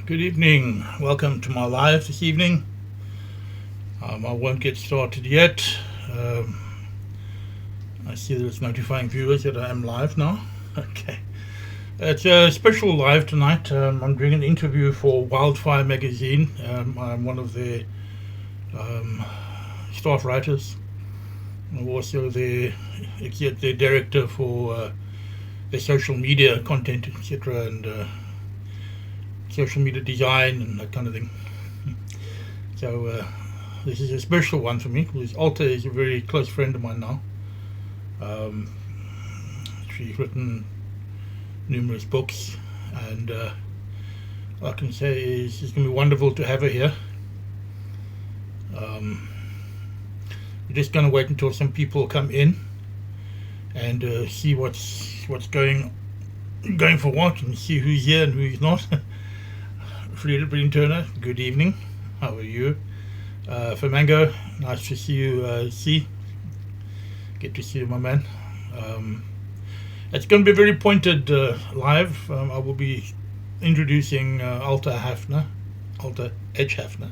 Good evening. Welcome to my live this evening. I won't get started yet. I see that it's notifying viewers that I am live now. Okay. It's a special live tonight. I'm doing an interview for Wildfire Magazine. I'm one of their staff writers. I'm also their director for their social media content, etc., and social media design and that kind of thing. So this is a special one for me because Alta is a very close friend of mine now. She's written numerous books, and all I can say is it's going to be wonderful to have her here. We're just going to wait until some people come in and see what's going for what, and see who's here and who's not. Frida Breen Turner, good evening. How are you? Flamingo, nice to see you. Get to see you, my man. It's going to be a very pointed live. I will be introducing Alta H.Haffner,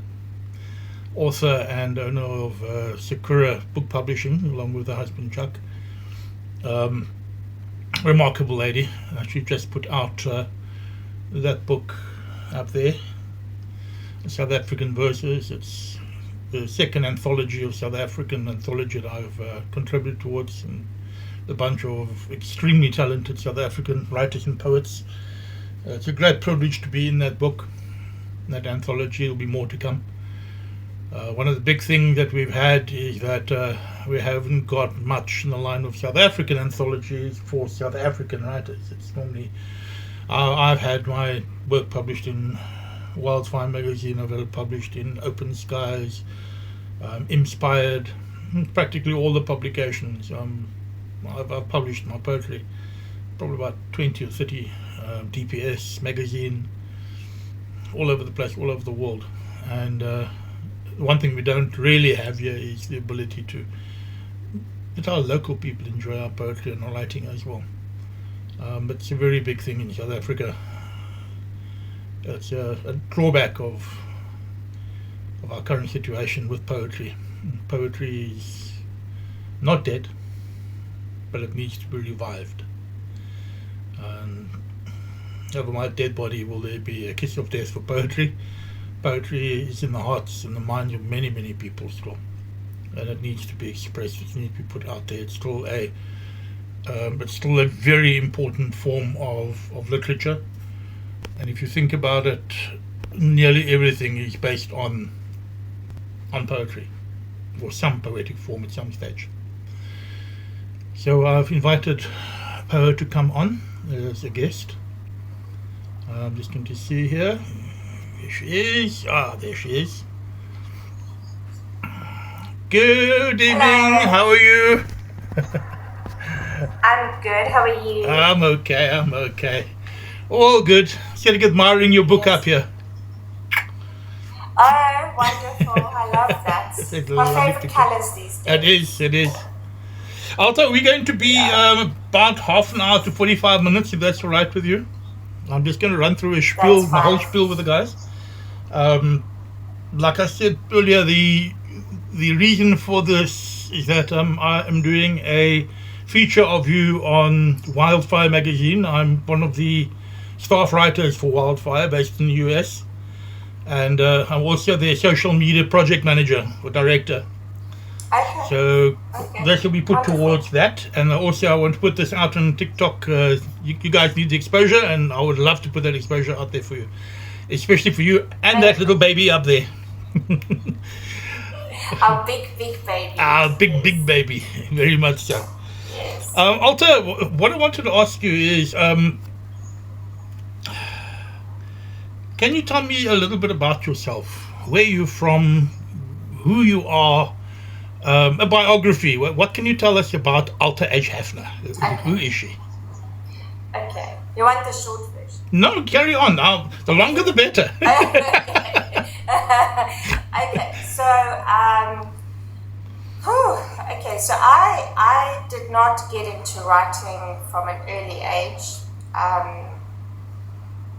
author and owner of Sakura Book Publishing, along with her husband Chuck. Remarkable lady. She just put out that book up there, South African Verses. It's the second anthology of South African anthology that I've contributed towards, and a bunch of extremely talented South African writers and poets. It's a great privilege to be in that book, that anthology. There'll be more to come. One of the big things that we've had is that we haven't got much in the line of South African anthologies for South African writers. It's normally I've had my work published in Wildfire Magazine. I've had it published in Open Skies, Inspired, practically all the publications. I've published my poetry, probably about 20 or 30 DPS magazine, all over the place, all over the world. And one thing we don't really have here is the ability to let our local people enjoy our poetry and our writing as well. But it's a very big thing in South Africa. It's a drawback of our current situation with poetry. Poetry is not dead, but it needs to be revived. And over my dead body will there be a kiss of death for poetry. Poetry is in the hearts and the minds of many, many people still, and it needs to be expressed. It needs to be put out there. It's still a very important form of literature. And if you think about it, nearly everything is based on poetry, or some poetic form at some stage. So I've invited Poe to come on as a guest. I'm just going to see here. There she is. There she is. Good evening. Hello. How are you? I'm good. How are you? I'm okay. All good. Getting admiring your book up here. Oh, wonderful. I love that. It's My lovely favorite to- colours these days. It is. Alta, we're going to be about half an hour to 45 minutes, if that's all right with you. I'm just going to run through a spiel, That's my whole fine. spiel with the guys. Like I said earlier, the reason for this is that I am doing a feature of you on Wildfire Magazine. I'm one of the staff writers for Wildfire, based in the US, and I'm also their social media project manager or director. Okay. So Okay. this will be put Wonderful. towards that, and also I want to put this out on TikTok. You guys need the exposure, and I would love to put that exposure out there for you, especially for you and that little baby up there. Our big baby. Our big baby, very much so. Yes. Alta, what I wanted to ask you is, can you tell me a little bit about yourself? Where you're from, who you are, a biography. What can you tell us about Alta H.Haffner? Who is she? Okay. You want the short version? No, carry on. The longer the better. Okay. So, so I did not get into writing from an early age.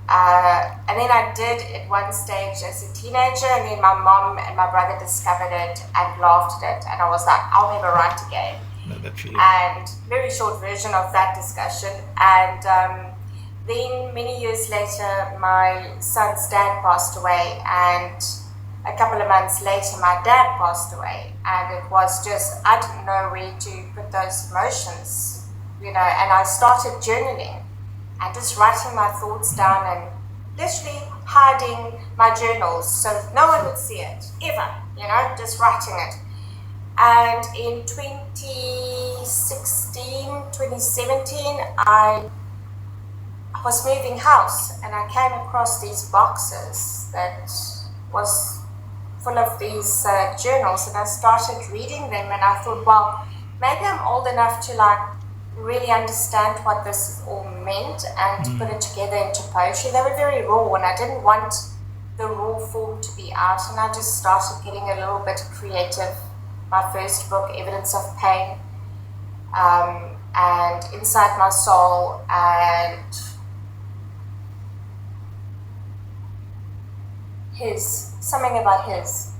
And And then I did at one stage as a teenager, and then my mom and my brother discovered it and laughed at it, and I was like, I'll never write again. No, that's really... And very short version of that discussion. And then many years later, my son's dad passed away, and a couple of months later, my dad passed away, and it was just, I didn't know where to put those emotions, and I started journaling and just writing my thoughts down and literally hiding my journals so no one would see it, ever, just writing it. And in 2017, I was moving house, and I came across these boxes that was full of these journals, and I started reading them, and I thought, well, maybe I'm old enough to really understand what this all meant and to put it together into poetry. They were very raw, and I didn't want the raw form to be out, and I just started getting a little bit creative. My first book, Evidence of Pain, and Inside My Soul, and something about his.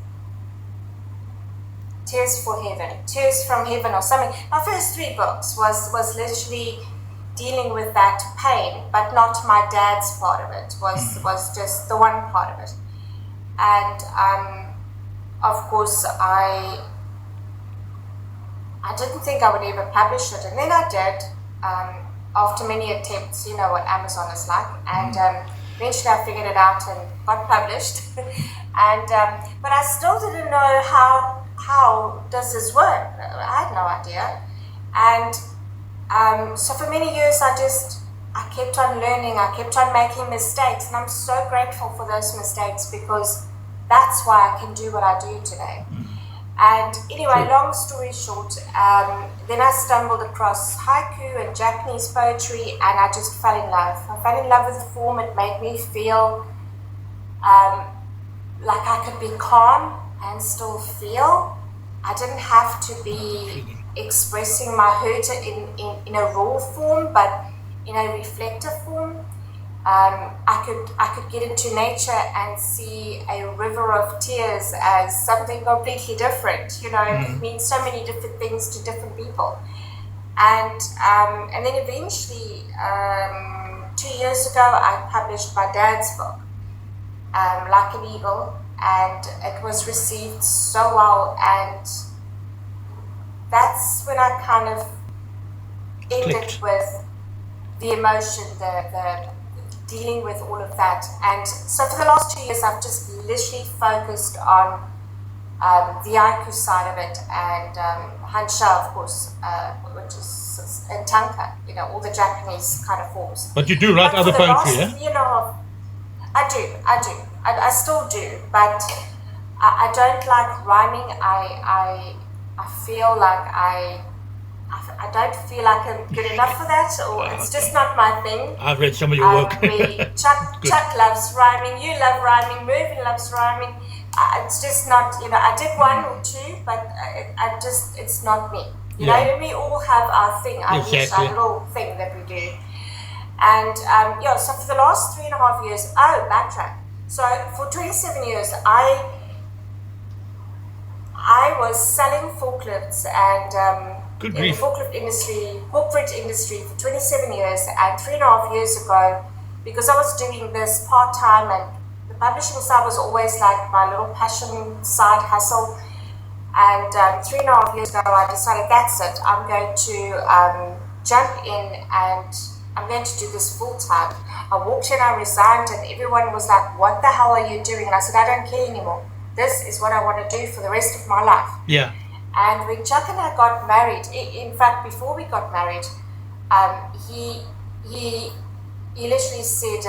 Tears for Heaven, Tears from Heaven or something. My first 3 books was literally dealing with that pain, but not my dad's part of it, was just the one part of it. And of course I didn't think I would ever publish it, and then I did, after many attempts. You know what Amazon is like, and eventually I figured it out and got published. And but I still didn't know how does this work. I had no idea. And so for many years I kept on learning, I kept on making mistakes, and I'm so grateful for those mistakes, because that's why I can do what I do today. And anyway, long story short, then I stumbled across haiku and Japanese poetry, and I just fell in love. I fell in love with the form. It made me feel like I could be calm and still feel. I didn't have to be expressing my hurt in a raw form, but in a reflective form. I could get into nature and see a river of tears as something completely different. It means so many different things to different people. And then eventually, 2 years ago, I published my dad's book, Like an Eagle, and it was received so well, and that's when I kind of ended with the emotion, the dealing with all of that. And so for the last 2 years, I've just literally focused on the haiku side of it, and hansha, of course, which is and tanka, all the Japanese kind of forms. But you do write other poetry, yeah? I do. I still do, but I don't like rhyming. I feel like I don't feel like I'm good enough for that, or it's just not my thing. I've read some of your work. Chuck loves rhyming, you love rhyming, Mervyn loves rhyming. It's just not, I did 1 or 2, but it's not me. We all have our thing, our little thing that we do. And so for the last 3.5 years, backtrack. So for 27 years, I was selling forklifts and in the forklift industry, corporate industry, for 27 years. And 3.5 years ago, because I was doing this part-time, and the publishing side was always like my little passion side hustle. And 3.5 years ago, I decided, that's it. I'm going to jump in, and I'm going to do this full time. I walked in, I resigned, and everyone was like, what the hell are you doing? And I said, I don't care anymore. This is what I want to do for the rest of my life. Yeah. And when Chuck and I got married, in fact, before we got married, he literally said,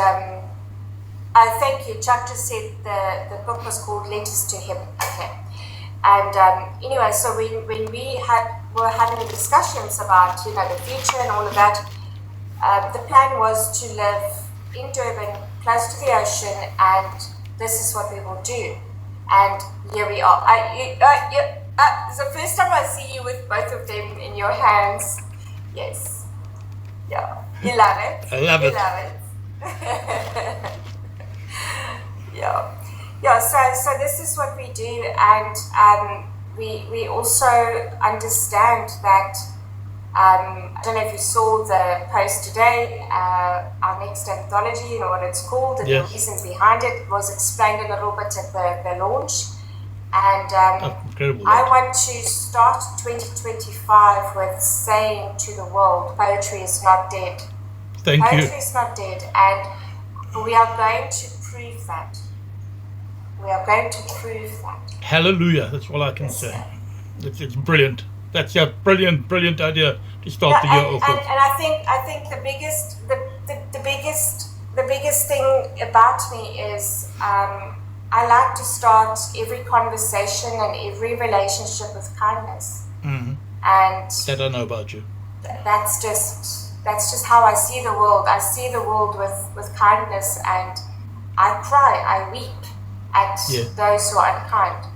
thank you. Chuck just said the book was called Letters to Him. Okay. And anyway, so when we were having discussions about the future and all of that, the plan was to live in Durban, close to the ocean, and this is what we will do. And here we are. It's the first time I see you with both of them in your hands. Yes. Yeah. You love it. I love it. You love it. Yeah. So this is what we do, and we also understand that. I don't know if you saw the post today, our next anthology, what it's called, and Yes. the reason behind it was explained a little bit at the launch. And I want to start 2025 with saying to the world, poetry is not dead. Thank you. Poetry is not dead, and we are going to prove that. We are going to prove that. Hallelujah. That's all I can say. It's brilliant. That's a brilliant idea to start the year off with. And I think the biggest thing about me is I like to start every conversation and every relationship with kindness. Mm-hmm. And that I know about you. That's just how I see the world. I see the world with kindness, and I cry, I weep at those who are unkind.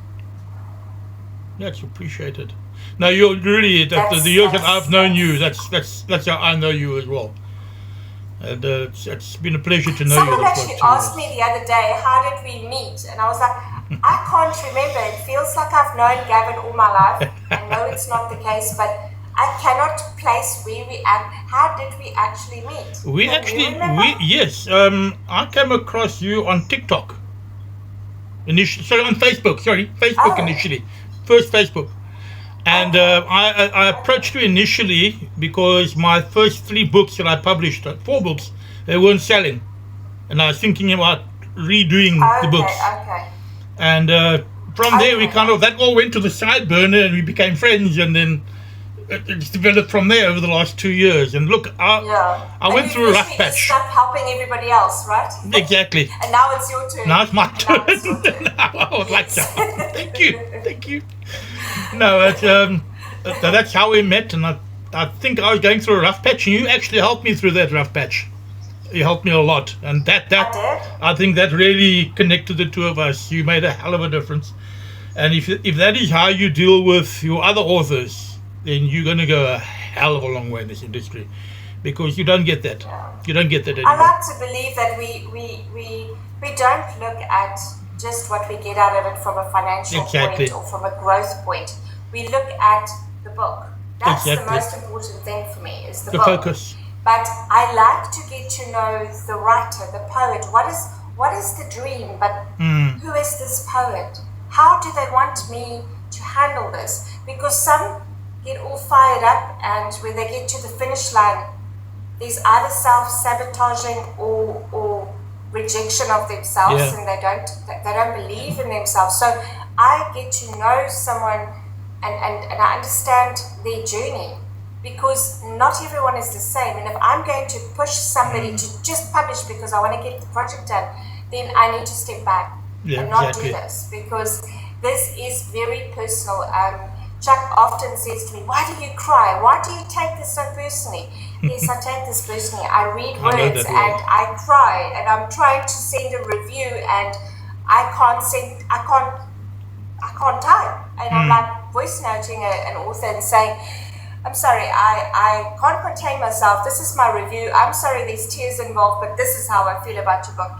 That's appreciated. Now you're really the years that I've known you. That's how I know you as well. And it's been a pleasure to know you. Someone actually asked me the other day, how did we meet? And I was like, I can't remember. It feels like I've known Gavin all my life. I know it's not the case, but I cannot place where we act. How did we actually meet? Yes. I came across you on TikTok. On Facebook. Initially. First Facebook. And I approached you initially because my first 3 books that I published, 4 books, they weren't selling. And I was thinking about redoing the books. Okay. And from there, we that all went to the side burner and we became friends. And then it's developed from there over the last 2 years. And look, I went through a rough patch. You stopped helping everybody else, right? Exactly. And now it's your turn. Now it's my turn. I would like to. Thank you. No, that's how we met, and I think I was going through a rough patch, and you actually helped me through that rough patch. You helped me a lot, and I think that really connected the two of us. You made a hell of a difference, and if that is how you deal with your other authors, then you're going to go a hell of a long way in this industry, because you don't get that. You don't get that anymore. I like to believe that we don't look at just what we get out of it from a financial point or from a growth point. We look at the book. That's the most important thing for me, is the book. Focus. But I like to get to know the writer, the poet. What is the dream? But who is this poet? How do they want me to handle this? Because some get all fired up, and when they get to the finish line, there's either self-sabotaging or rejection of themselves, and they don't believe in themselves. So I get to know someone and I understand their journey, because not everyone is the same. And if I'm going to push somebody to just publish because I want to get the project done, then I need to step back and not do this, because this is very personal. Chuck often says to me, why do you cry? Why do you take this so personally? Yes, I take this personally. I read words and I cry, and I'm trying to send a review and I can't type. And I'm like voice noting an author and saying, I'm sorry, I can't contain myself. This is my review. I'm sorry there's tears involved, but this is how I feel about your book.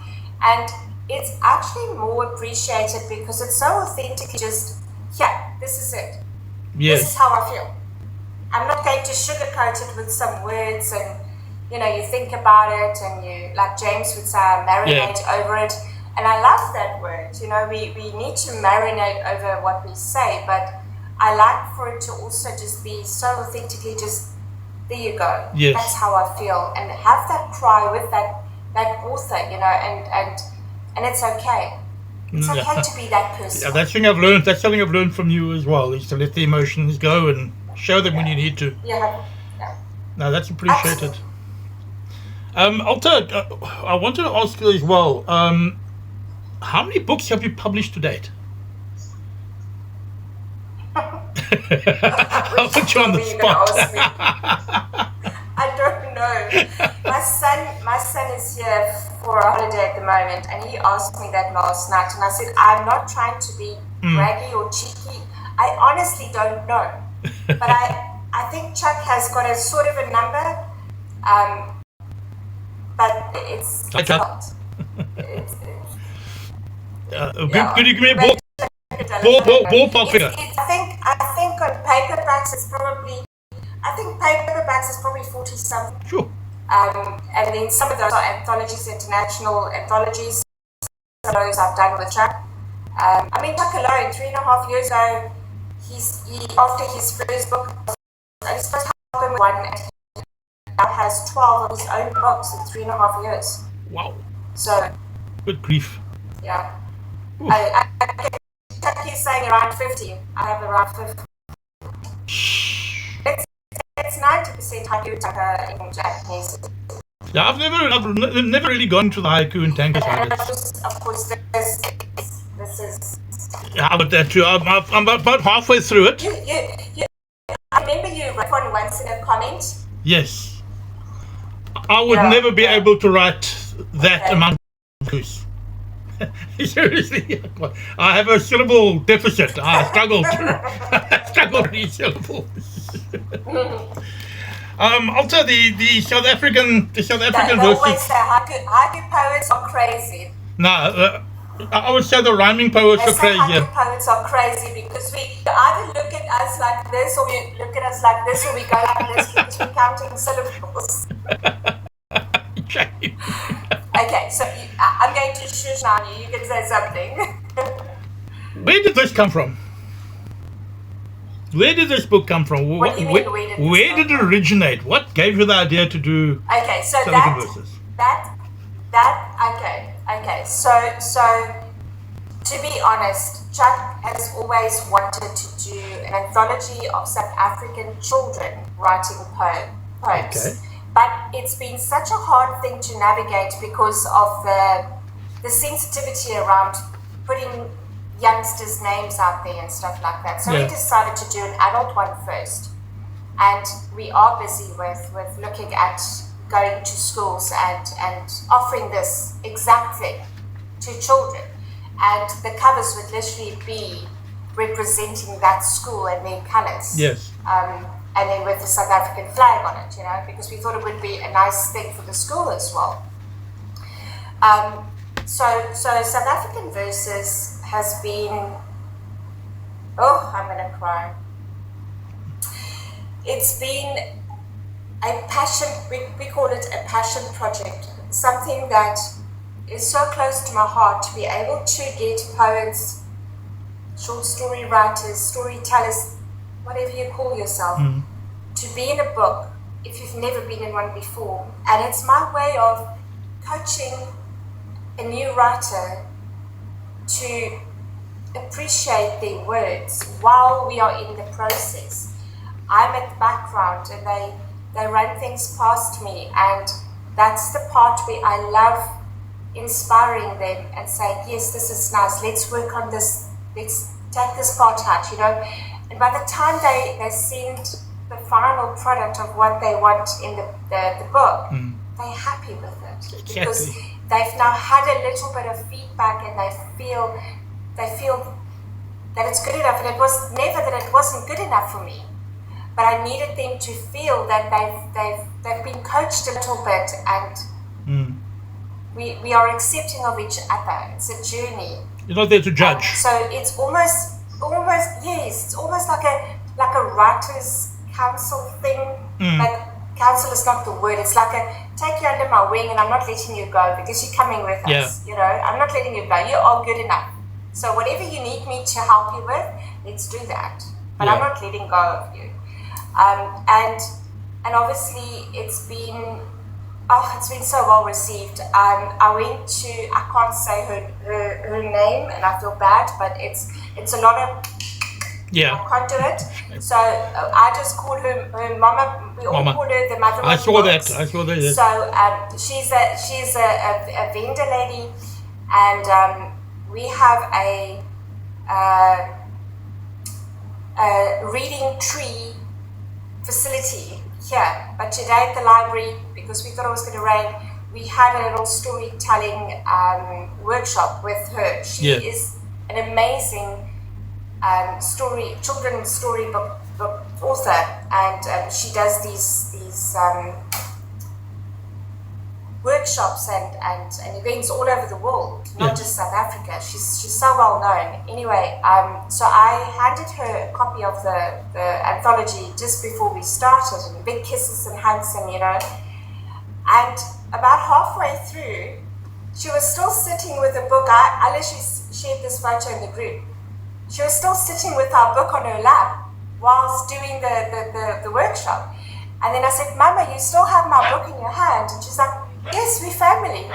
And it's actually more appreciated because it's so authentically just, this is it. Yes. This is how I feel. I'm not going to sugarcoat it with some words and, you think about it and you, like James would say, marinate over it. And I love that word. We need to marinate over what we say, but I like for it to also just be so authentically just, there you go. Yes. That's how I feel. And have that cry with that author, and it's okay. It's okay to be that person. Yeah, that's something I've learned from you as well, is to let the emotions go and show them when you need to. Yeah. No, that's appreciated. Alta, I wanted to ask you as well, how many books have you published to date? I'll put you on the spot. I don't know. My son is here for a holiday at the moment, and he asked me that last night, and I said, I'm not trying to be braggy or cheeky. I honestly don't know. But I think Chuck has got a sort of a number, but it's a lot. Could you give me a maybe ballpark figure? I think on paperbacks it's probably, I think paperbacks is probably 40 something. Sure. And then some of those are anthologies, international anthologies. Some of those I've done with Chuck. I mean, Chuck alone, 3.5 years ago, after his first book, I was supposed to help him with one, and he now has 12 of his own books in 3.5 years. Wow. So. Good grief. Yeah. Chuck is saying around 50. I have around 50. It's 90% haiku in Japanese. Yeah, I've never really gone to the haiku and tanka And sagas. of course, this is. Yeah, but that too. I'm about halfway through it. I remember you wrote one once in a comment. Yes. I would never be able to write that amount of haikus. Seriously, I have a syllable deficit. I struggle to read syllables. Also, the South African verses. Always say haiku poets are crazy. No, I would say the rhyming poets are crazy. Haiku poets are crazy because we either look at us like this, or you look at us like this, or we go like this because we're counting syllables. Okay, so I'm going to shush on you. You can say something. Where did this come from? Where did this book come from? What do you mean, where did it originate? What gave you the idea to do? Okay, so verses? Okay. So to be honest, Chuck has always wanted to do an anthology of South African children writing poems. Okay. But it's been such a hard thing to navigate because of the sensitivity around putting youngsters' names out there and stuff like that. So we decided to do an adult one first. And we are busy with looking at going to schools and offering this exact thing to children. And the covers would literally be representing that school and their colours. Yes. And then with the South African flag on it, because we thought it would be a nice thing for the school as well. So South African Verses has been, I'm gonna cry. It's been a passion, we call it a passion project, something that is so close to my heart to be able to get poets, short story writers, storytellers, whatever you call yourself, to be in a book if you've never been in one before. And it's my way of coaching a new writer to appreciate their words while we are in the process. I'm at the background and they run things past me, and that's the part where I love inspiring them and saying, yes, this is nice, let's work on this, let's take this part out, And by the time they send the final product of what they want in the book, they're happy with it. Because they've now had a little bit of feedback and they feel that it's good enough. And it was never that it wasn't good enough for me. But I needed them to feel that they've been coached a little bit, and we are accepting of each other. It's a journey. You're not there to judge. So it's almost yes, it's almost like a writers' council thing. But council is not the word. It's like take you under my wing, and I'm not letting you go because you're coming with us. I'm not letting you go. You are good enough. So whatever you need me to help you with, let's do that. But I'm not letting go of you. And obviously it's been so well received. I can't say her name, and I feel bad, but it's a lot of, I can't do it. So I just call her Mama. We all call her the mother. I saw that. Yes. So she's a vendor lady, and we have a reading tree facility here, but today at the library, because we thought it was going to rain, we had a little storytelling workshop with her. She is an amazing children's storybook author, and she does these workshops and events all over the world, not just South South Africa. She's so well known. Anyway, so I handed her a copy of the anthology just before we started, and big kisses and hugs, and and about halfway through, she was still sitting with the book. I literally shared this photo in the group. She was still sitting with our book on her lap whilst doing the workshop. And then I said, Mama, you still have my book in your hand? And she's like, yes, we're family.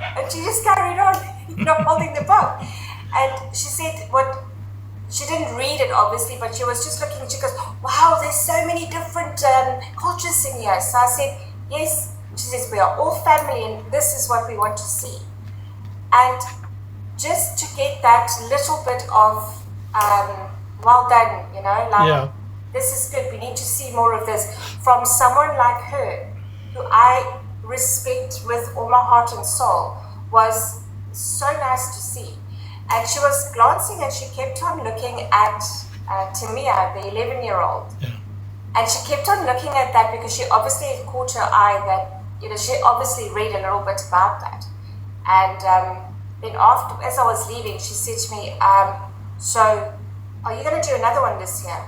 And she just carried on, holding the book. And she said, she didn't read it obviously, but she was just looking, she goes, wow, there's so many different cultures in here. So I said, yes. She says, we are all family and this is what we want to see. And just to get that little bit of, well done, this is good, we need to see more of this from someone like her, who I respect with all my heart and soul, was so nice to see. And she was glancing and she kept on looking at Tamia, the 11-year-old. Yeah. And she kept on looking at that because she obviously caught her eye that, she obviously read a little bit about that. And then after, as I was leaving, she said to me, so are you going to do another one this year?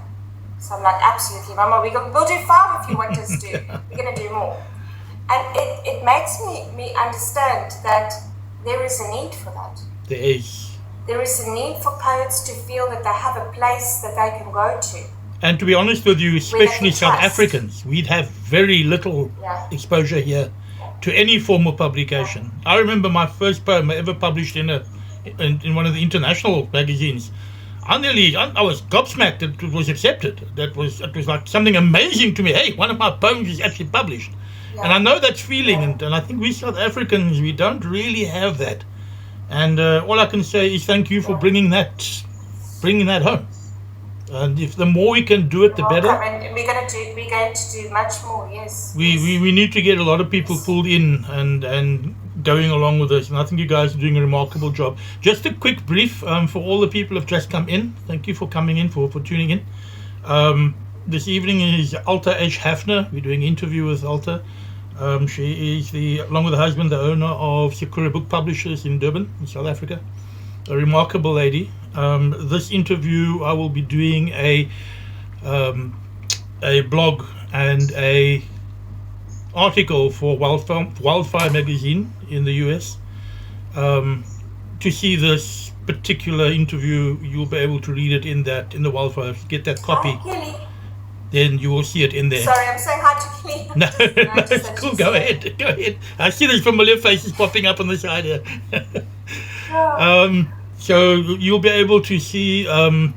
So I'm like, absolutely, Mama, we'll do 5 if you want us to. We're going to do more. And it makes me understand that there is a need for that. There is. There is a need for poets to feel that they have a place that they can go to. And to be honest with you, especially South Africans, we'd have very little exposure here to any form of publication. I remember my first poem I ever published in one of the international magazines. I was gobsmacked that it was accepted. It was like something amazing to me. Hey, one of my poems is actually published. Yeah. And I know that feeling, and I think we South Africans, we don't really have that. And all I can say is thank you for bringing that home. And if the more we can do it, the better. And we're going to do much more. Yes. We need to get a lot of people pulled in and going along with this. And I think you guys are doing a remarkable job. Just a quick brief for all the people who have just come in. Thank you for coming in, for tuning in. This evening is Alta H.Haffner. We're doing an interview with Alta. She is along with her husband, the owner of Sakura Book Publishers in Durban, in South Africa. A remarkable lady. This interview, I will be doing a blog and a article for Wildfire Magazine in the US. To see this particular interview, you'll be able to read it in the Wildfire. If you get that copy, hi, then you will see it in there. Sorry, I'm saying hi to Kelly. No, it's cool. Go ahead. I see these familiar faces popping up on the side here. So you'll be able to see the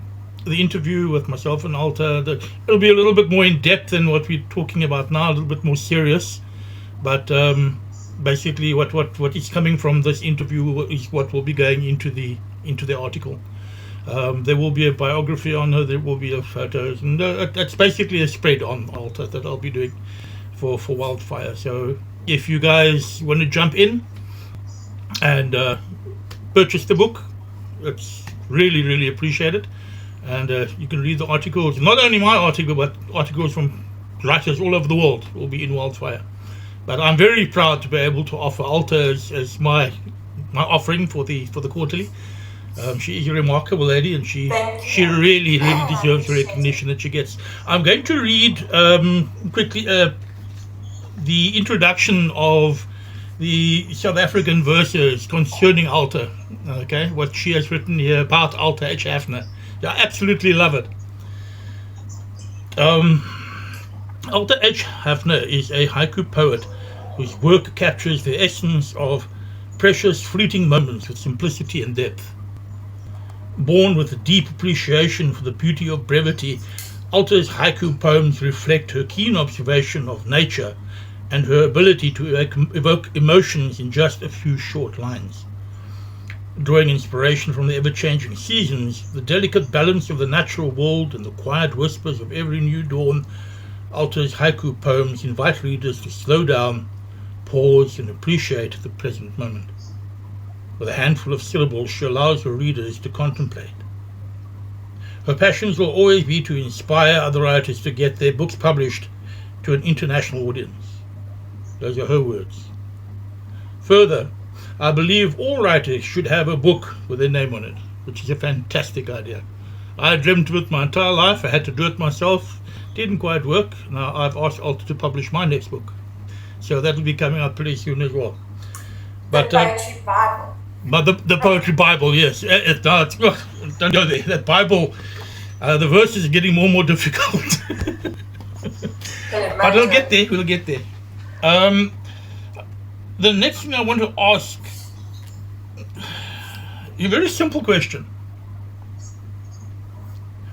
interview with myself and Alta. It'll be a little bit more in depth than what we're talking about now, a little bit more serious. But basically, what is coming from this interview is what will be going into the article. There will be a biography on her. There will be photos, and that's basically a spread on Alta that I'll be doing for Wildfire. So if you guys want to jump in and purchase the book, it's really, really appreciated. And you can read the articles, not only my article, but articles from writers all over the world will be in Wildfire. But I'm very proud to be able to offer Alta as my offering for the quarterly. She is a remarkable lady, and she really, really deserves the recognition that she gets. I'm going to read quickly the introduction of the South African verses concerning Alta. Okay, what she has written here about Alta H.Haffner. I absolutely love it. Alta H.Haffner is a haiku poet whose work captures the essence of precious, fleeting moments with simplicity and depth. Born with a deep appreciation for the beauty of brevity, Alta's haiku poems reflect her keen observation of nature and her ability to evoke emotions in just a few short lines. Drawing inspiration from the ever-changing seasons, the delicate balance of the natural world, and the quiet whispers of every new dawn, Alta's haiku poems invite readers to slow down, pause, and appreciate the present moment. With a handful of syllables, she allows her readers to contemplate. Her passions will always be to inspire other writers to get their books published to an international audience. Those are her words. Further, I believe all writers should have a book with their name on it, which is a fantastic idea. I dreamt of it my entire life. I had to do it myself. Didn't quite work. Now I've asked Alta to publish my next book, so that'll be coming out pretty soon as well. But the Poetry Bible. But the Poetry Bible, yes. Don't go there. That Bible, the verses are getting more and more difficult. But we'll get there. We'll get there. The next thing I want to ask, a very simple question.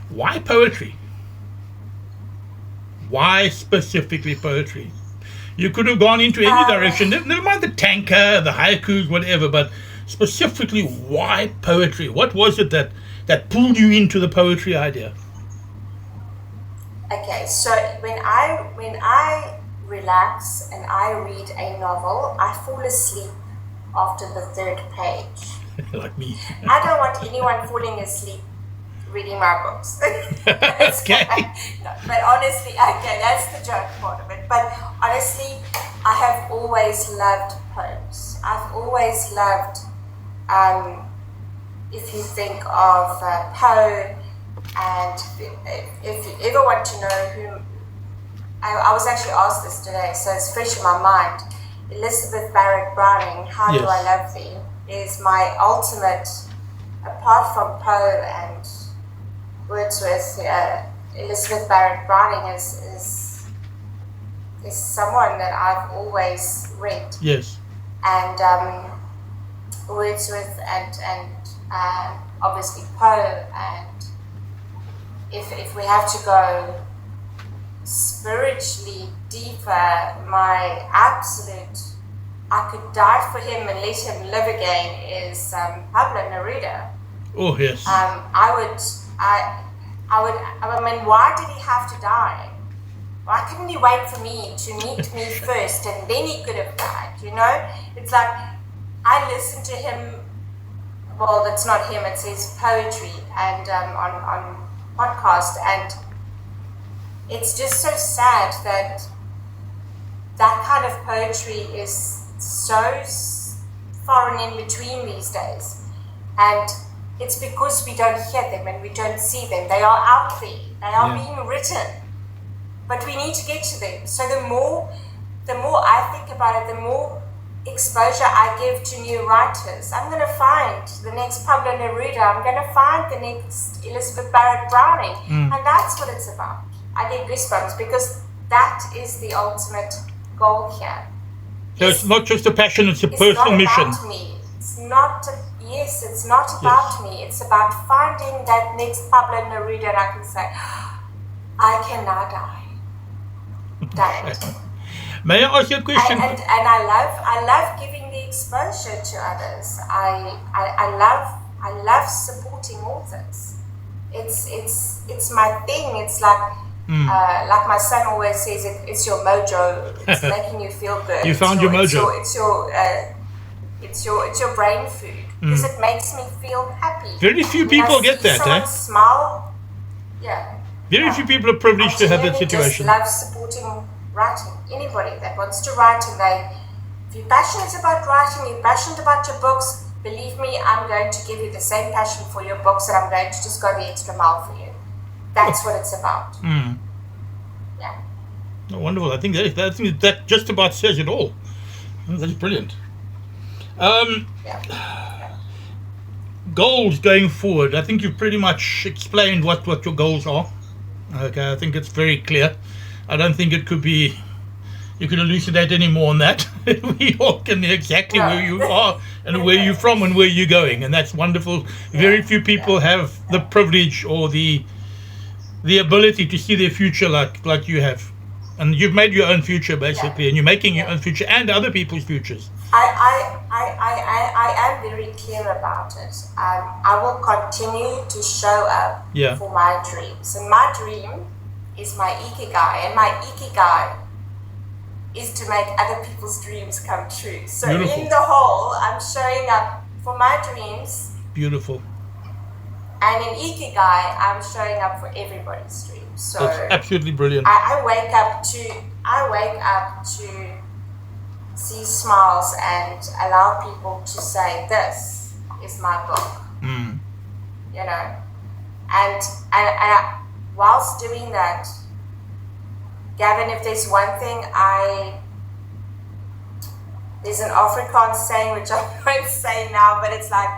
Why poetry? Why specifically poetry? You could have gone into any direction. Never mind the tanka, the haikus, whatever, but specifically, why poetry? What was it that pulled you into the poetry idea? Okay, so when I relax and I read a novel, I fall asleep after the third page. Like me. I don't want anyone falling asleep reading my books. Okay. No, but honestly, okay, that's the joke part of it. But honestly, I have always loved poems. I've always loved, if you think of Poe, and if you ever want to know who, I was actually asked this today, so it's fresh in my mind. Elizabeth Barrett Browning, How Yes. Do I Love Thee, is my ultimate, apart from Poe and Wordsworth, Elizabeth Barrett Browning is someone that I've always read. Yes. And Wordsworth and obviously Poe, and if we have to go spiritually deeper, my absolute, I could die for him and let him live again, is Pablo Neruda. Oh, yes. I mean, why did he have to die? Why couldn't he wait for me to meet me first and then he could have died, you know? It's like, I listen to him, well, that's not him, it's his poetry, and on podcast, and it's just so sad that that kind of poetry is so far and in between these days. And it's because we don't hear them and we don't see them. They are out there. They are being written. But we need to get to them. So the more I think about it, the more exposure I give to new writers. I'm going to find the next Pablo Neruda. I'm going to find the next Elizabeth Barrett Browning. And that's what it's about. I get goosebumps because that is the ultimate goal here. So it's not just a passion, it's a personal mission. It's not about me. It's not, yes, it's not about me. It's about finding that next Pablo Neruda, and I can say, I can now die. Done it. May I ask you a question? And I love giving the exposure to others. I love supporting authors. It's my thing. It's like my son always says, it's your mojo. It's making you feel good. You found your mojo. It's your brain food because it makes me feel happy. Very few people get that, eh? Smile. Yeah. Very few people are privileged to have that situation. I just love supporting writing. Anybody that wants to write, and if you're passionate about writing, you're passionate about your books, believe me, I'm going to give you the same passion for your books, and I'm going to just go the extra mile for you. That's what it's about. Yeah. Oh, wonderful. I think that just about says it all. That's brilliant. Goals going forward. I think you've pretty much explained what your goals are. Okay, I think it's very clear. I don't think it could be, you can elucidate any more on that. We all can know exactly where you are and where you're from and where you're going, and that's wonderful. Very few people have the privilege or the ability to see their future like you have. And you've made your own future, basically, and you're making your own future and other people's futures. I am very clear about it. I will continue to show up for my dreams. And my dream is my ikigai. And my ikigai is to make other people's dreams come true. So Beautiful. In the whole, I'm showing up for my dreams. Beautiful. And in ikigai, I'm showing up for everybody's dreams. So that's absolutely brilliant. I wake up to see smiles and allow people to say, this is my book, you know. And whilst doing that, Gavin, if there's one thing there's an Afrikaans saying, which I won't say now, but it's like,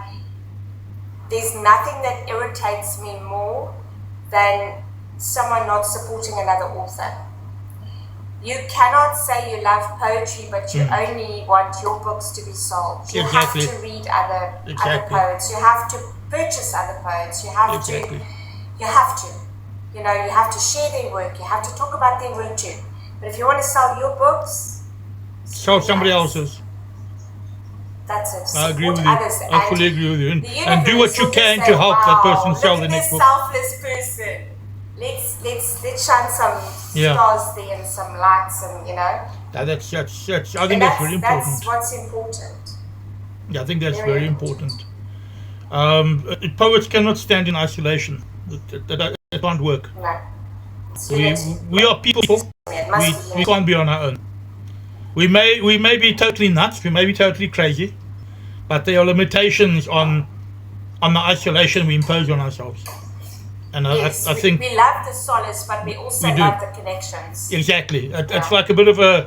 there's nothing that irritates me more than someone not supporting another author. You cannot say you love poetry, but you only want your books to be sold. You have to read other poets. You have to purchase other poets. You have to. You know, you have to share their work. You have to talk about their work too. But if you want to sell your books, sell somebody else's. That's it. I agree with you. Others. I fully agree with you. And do what you can to help that person sell the next book. Selfless person. Let's shine some stars there and some lights, and you know. That's I think that's very important. That's what's important. Yeah, I think that's very important. Poets cannot stand in isolation. It can't work. No. We are people. We can't be on our own. We may be totally nuts. We may be totally crazy, but there are limitations on the isolation we impose on ourselves. And yes, I think we love the solace, but we also love the connections. Exactly. It's like a bit of a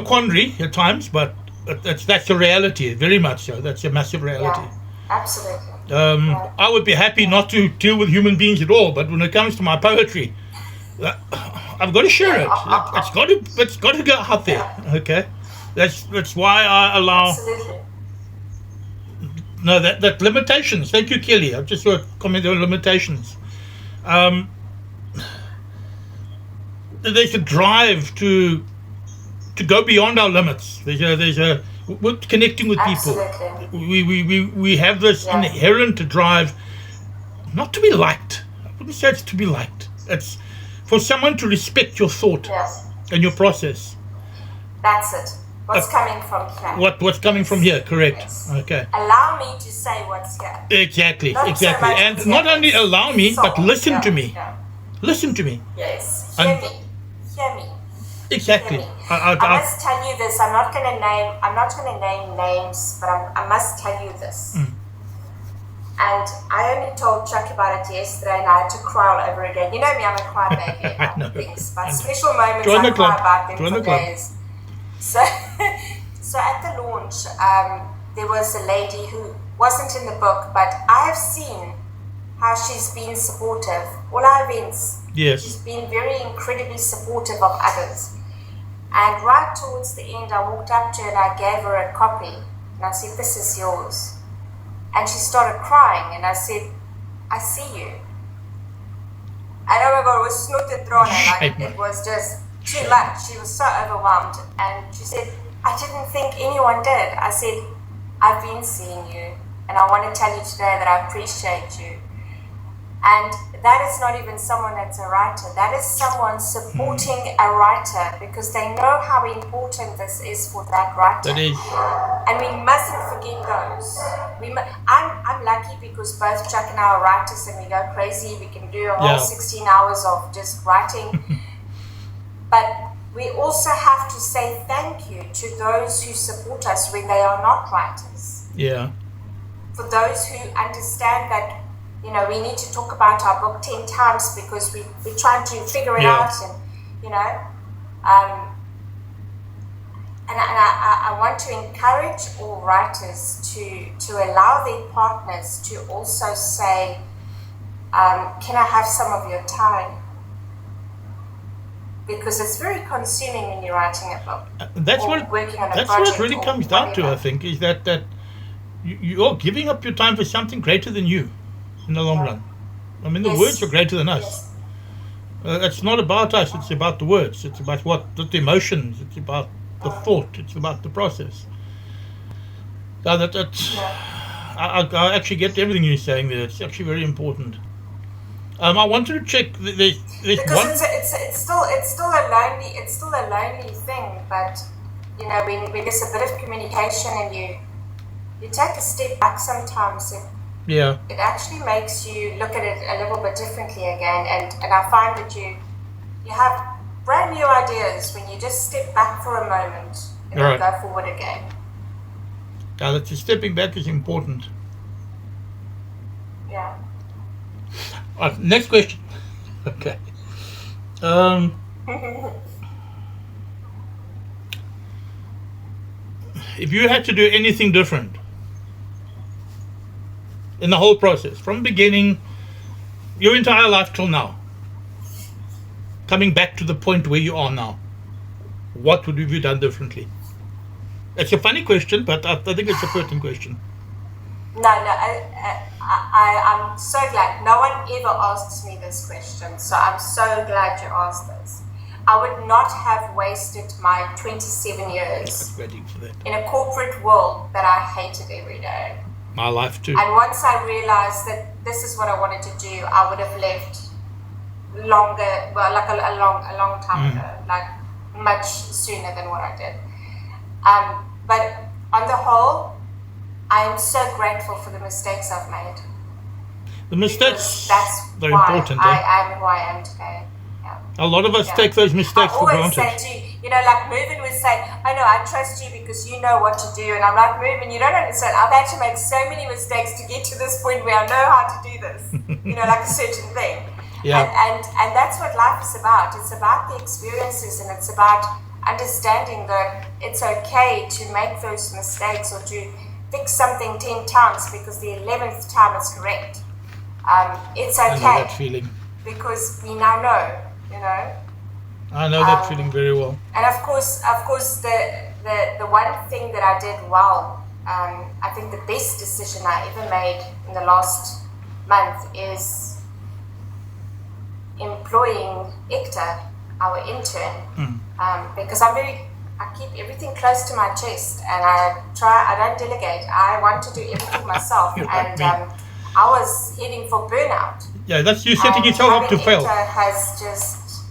quandary at times, but that's a reality, very much so. That's a massive reality. Yeah, absolutely. I would be happy not to deal with human beings at all, but when it comes to my poetry, I've got to share it. It's got to go out there. Okay, that's why I allow. Absolutely. No, that limitations. Thank you, Kelly. I've just commented on limitations. There's a drive to go beyond our limits. We're connecting with people. We have this inherent drive not to be liked. I wouldn't say it's to be liked. It's for someone to respect your thought and your process. That's it. What's coming from here? What's coming from here? Correct. Yes. Okay. Allow me to say what's here. Exactly. And not only allow me, but listen to me. Yeah. Listen to me. Yes. Hear me. Exactly. Hear me. I must tell you this. I'm not going to name names, but I must tell you this. And I only told Chuck about it yesterday, and I had to cry all over again. You know me, I'm a crybaby about things, but special moments I cry about them for days. So at the launch, there was a lady who wasn't in the book, but I have seen how she's been supportive. All our events, she's been very incredibly supportive of others. And right towards the end, I walked up to her and I gave her a copy, and I said, "This is yours." And she started crying, and I said, "I see you." And oh my God, it was snoetetrane, it was just too much. She was so overwhelmed, and she said, "I didn't think anyone did." I said, "I've been seeing you, and I want to tell you today that I appreciate you." And that is not even someone that's a writer. That is someone supporting a writer because they know how important this is for that writer. That is. And we mustn't forget those. I'm lucky because both Chuck and I are writers, and we go crazy. We can do a whole 16 hours of just writing. But we also have to say thank you to those who support us when they are not writers. Yeah. For those who understand that, you know, we need to talk about our book 10 times because we're trying to figure it out, and, you know. And I want to encourage all writers to allow their partners to also say, "Can I have some of your time?" Because it's very consuming when you're writing a book. That's what it really comes down to, I think, is that you're giving up your time for something greater than you in the long run. I mean, the words are greater than us. It's not about us, it's about the words. It's about the emotions, it's about the thought, it's about the process. So I actually get everything you're saying there. It's actually very important. I wanted to check. There's one. It's still a lonely thing, but you know, when there's a bit of communication and you take a step back sometimes, it actually makes you look at it a little bit differently again, and I find that you have brand new ideas when you just step back for a moment Right. go forward again. Now, that stepping back is important. Yeah. Next question. Okay. If you had to do anything different in the whole process, from beginning, your entire life till now, coming back to the point where you are now, what would you have done differently? It's a funny question, but I think it's a pertinent question. No, I'm so glad. No one ever asks me this question, so I'm so glad you asked this. I would not have wasted my 27 years in a corporate world that I hated every day. My life too. And once I realized that this is what I wanted to do, I would have left longer, well, like a long time ago, like much sooner than what I did. But on the whole, I am so grateful for the mistakes I've made. The mistakes, they're why important. I am who I am today. Yeah. A lot of us take those mistakes for granted. I always say to you, like Mervyn would say, I know, I trust you because you know what to do. And I'm like, Mervyn, you don't understand. I've had to make so many mistakes to get to this point where I know how to do this. Like a certain thing. Yeah. And that's what life is about. It's about the experiences, and it's about understanding that it's okay to make those mistakes or to fix something 10 times because the 11th time is correct. It's okay. I know that feeling. Because we now know, I know that feeling very well. And of course, the one thing that I did well, I think the best decision I ever made in the last month is employing Hector, our intern, because I keep everything close to my chest, and I don't delegate. I want to do everything myself. And I was heading for burnout. Yeah, that's you setting yourself up to fail. Has just,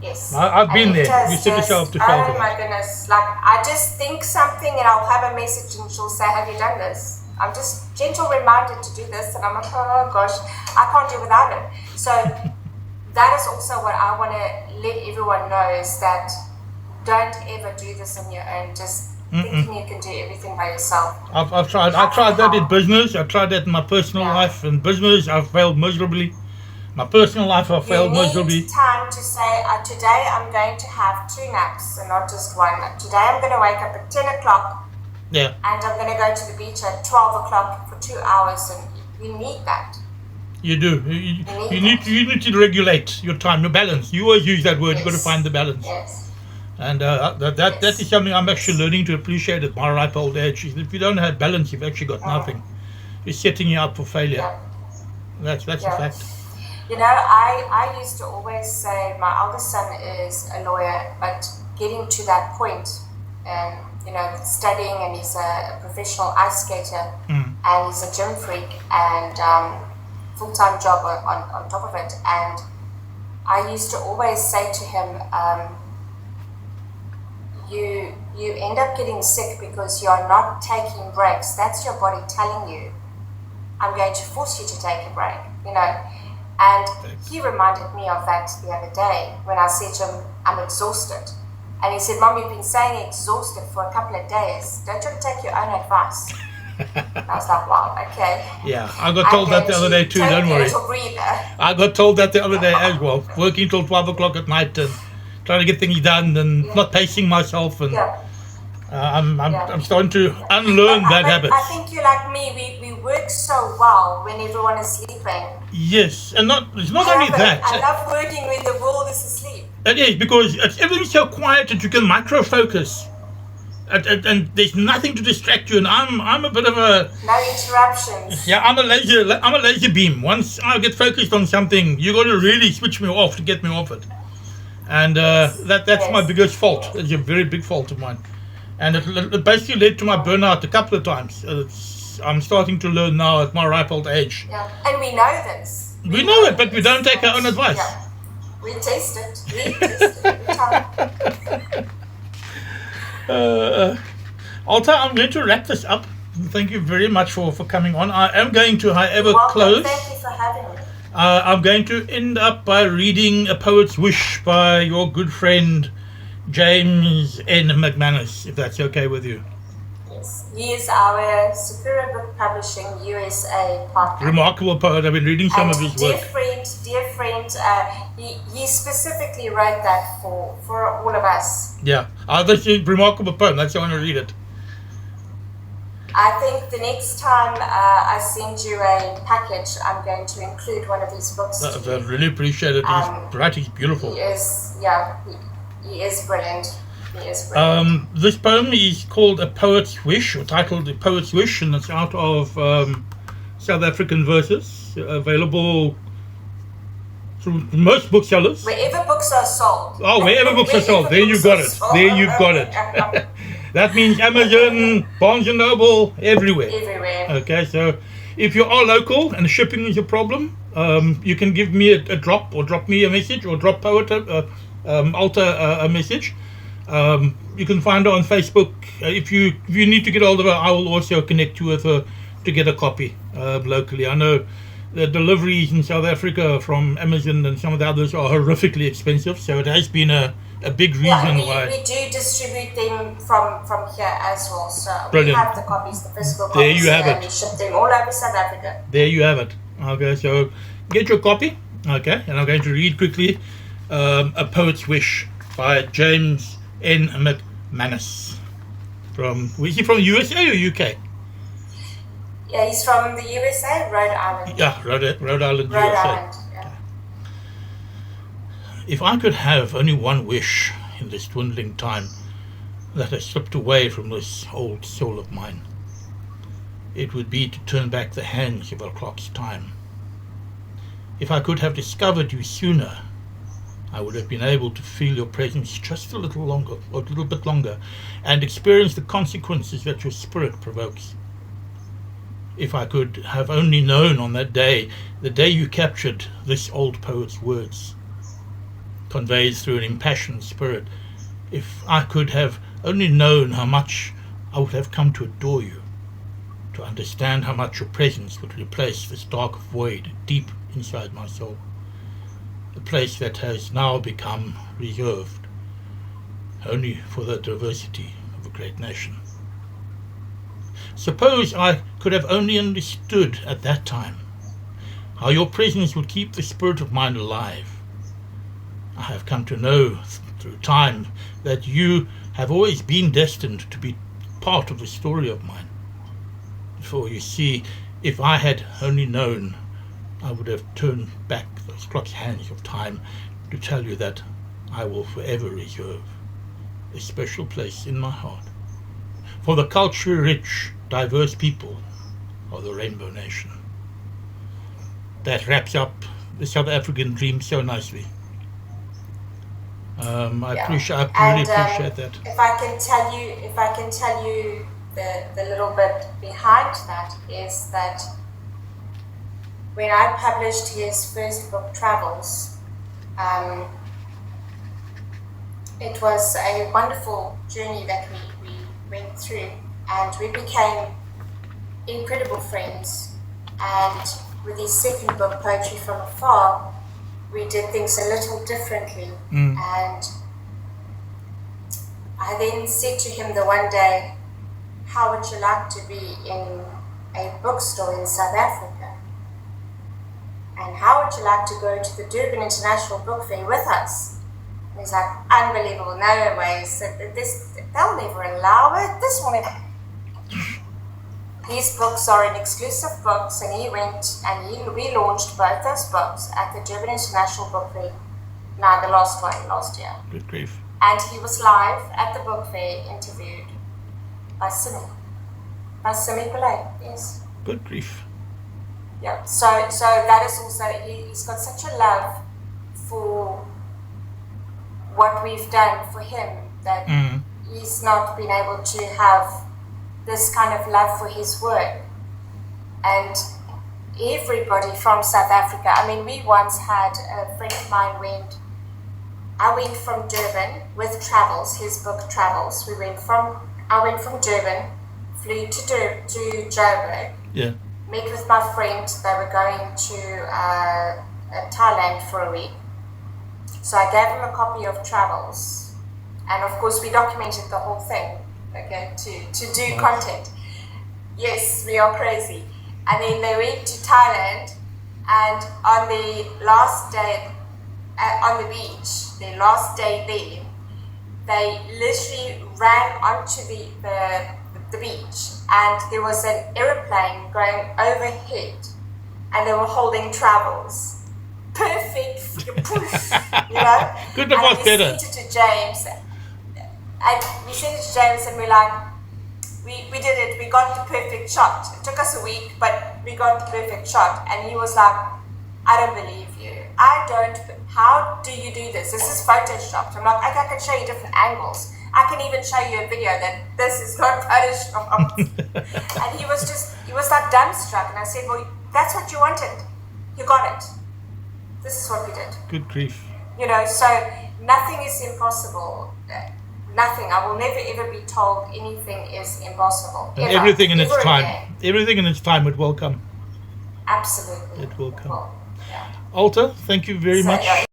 yes. I've been there. You set yourself up to fail. Oh my goodness! Like I just think something, and I'll have a message, and she'll say, "Have you done this?" I'm just gentle reminded to do this, and I'm like, "Oh gosh, I can't do without it." So that is also what I want to let everyone know, is that don't ever do this on your own. Just thinking you can do everything by yourself. I've tried. I tried that in business. I tried that in my personal life. In business, I've failed miserably. My personal life, I've failed miserably. You need time to say, today I'm going to have 2 naps and not just one. Today I'm going to wake up at 10 o'clock. Yeah. And I'm going to go to the beach at 12 o'clock for 2 hours, and you need that. You do. You need to regulate your time, your balance. You always use that word. You've got to find the balance. Yes. And that is something I'm actually learning to appreciate at my ripe old age. If you don't have balance, you've actually got nothing. It's setting you up for failure. Yeah. That's a fact. I used to always say my eldest son is a lawyer, but getting to that point, and studying, and he's a professional ice skater, and he's a gym freak, and full-time job on top of it. And I used to always say to him, you end up getting sick because you're not taking breaks. That's your body telling you, I'm going to force you to take a break, And he reminded me of that the other day when I said to him, I'm exhausted. And he said, Mom, you've been saying exhausted for a couple of days. Don't you take your own advice? I was like, wow, okay. Yeah, I got told that the other day too, don't worry. I got told that the other day as well. Working till 12 o'clock at night and trying to get things done and not pacing myself. And I'm starting to unlearn that habit. I think you're like me. We work so well when everyone is sleeping. Yes, and it's not only that. I love working when the world is asleep. It is, because everything's so quiet that you can micro-focus. And there's nothing to distract you, and I'm a bit of a... No interruptions. Yeah, I'm a laser beam. Once I get focused on something, you got to really switch me off to get me off it. And that's my biggest fault. It's a very big fault of mine. And it basically led to my burnout a couple of times. I'm starting to learn now at my ripe old age. Yeah, and we know this. We know it, but we don't take our own advice. Yeah. We taste it every time. Alta, I'm going to wrap this up. Thank you very much for coming on. I am going to, however, close. Thank you for having me. I'm going to end up by reading A Poet's Wish by your good friend James N. McManus, if that's okay with you. Yes, he is our Superior Book Publishing USA partner. Remarkable poet. I've been reading some of his work. Dear friend, he specifically wrote that for all of us. Yeah, that's a remarkable poem. That's why I want to read it. I think the next time I send you a package, I'm going to include one of these books. I really appreciate it. His writing's beautiful. He is brilliant. He is brilliant. This poem is called A Poet's Wish, or titled A Poet's Wish, and it's out of South African Verses, available through most booksellers. Wherever books are sold. Oh, wherever books are sold. There you've got it. There you've got it. That means Amazon, Barnes & Noble, everywhere. Everywhere. Okay, so if you are local and shipping is a problem, you can give me a drop, or drop me a message, or drop Alta a message. You can find her on Facebook. If you need to get hold of her, I will also connect you with her to get a copy locally. I know the deliveries in South Africa from Amazon and some of the others are horrifically expensive, so it has been a big reason why. We do distribute them from here as well, so Brilliant. We have the copies, the physical There copies, you have and it. we ship them all over South Africa. There you have it. Okay, so get your copy. Okay, and I'm going to read quickly A Poet's Wish by James N. McManus. Is he from USA or UK? Yeah, he's from the USA, Rhode Island. Yeah, Rhode Island, Rhode USA. Island, yeah. If I could have only one wish in this dwindling time that has slipped away from this old soul of mine, it would be to turn back the hands of our clock's time. If I could have discovered you sooner, I would have been able to feel your presence just a little longer, or a little bit longer, and experience the consequences that your spirit provokes. If I could have only known on that day, the day you captured this old poet's words, conveyed through an impassioned spirit, if I could have only known how much I would have come to adore you, to understand how much your presence would replace this dark void deep inside my soul, a place that has now become reserved only for the diversity of a great nation. Suppose I could have only understood at that time how your presence would keep the spirit of mine alive. I have come to know through time that you have always been destined to be part of the story of mine. For you see, if I had only known, I would have turned back those clock's hands of time to tell you that I will forever reserve a special place in my heart for the culturally rich, diverse people of the Rainbow Nation. That wraps up the South African dream so nicely. I really appreciate that. If I can tell you the little bit behind that is that when I published his first book, Travels, it was a wonderful journey that we went through, and we became incredible friends. And with his second book, Poetry from Afar, we did things a little differently. And I then said to him the one day, how would you like to be in a bookstore in South Africa? And how would you like to go to the Durban International Book Fair with us? And he's like, unbelievable, no way. So they'll never allow it. This will never. These books are in exclusive books, and he went and he relaunched both those books at the Durban International Book Fair. Now the last one, last year. Good grief. And he was live at the book fair, interviewed by Simi Pillay, yes. Good grief. Yeah, so that is also, he's got such a love for what we've done for him that he's not been able to have this kind of love for his work. And everybody from South Africa, I mean, we once had a friend of mine I went from Durban with Travels, his book Travels. I went from Durban, flew to Joburg. Yeah. Met with my friend. They were going to Thailand for a week. So I gave him a copy of Travels, And of course, we documented the whole thing, okay, to do Right. content. Yes, we are crazy. And then they went to Thailand, and on the last day on the beach, the last day there, they literally ran onto the beach, and there was an aeroplane going overhead, and they were holding travels. Perfect, you know? Couldn't have got we better. sent it to James, and we sent it to James, and we're like, we did it, we got the perfect shot. It took us a week, but we got the perfect shot. And he was like, I don't believe you. How do you do this? This is photoshopped. I'm like, okay, I can show you different angles. I can even show you a video that this is not photoshopped. And he was like dumbstruck. And I said, well, that's what you wanted. You got it. This is what we did. Good grief. You know, so nothing is impossible. Nothing. I will never ever be told anything is impossible. And Ever. everything in its Ever time. again. Everything in its time, it will come. Absolutely. It will come. Well, yeah. Alta, thank you very So, much. yeah,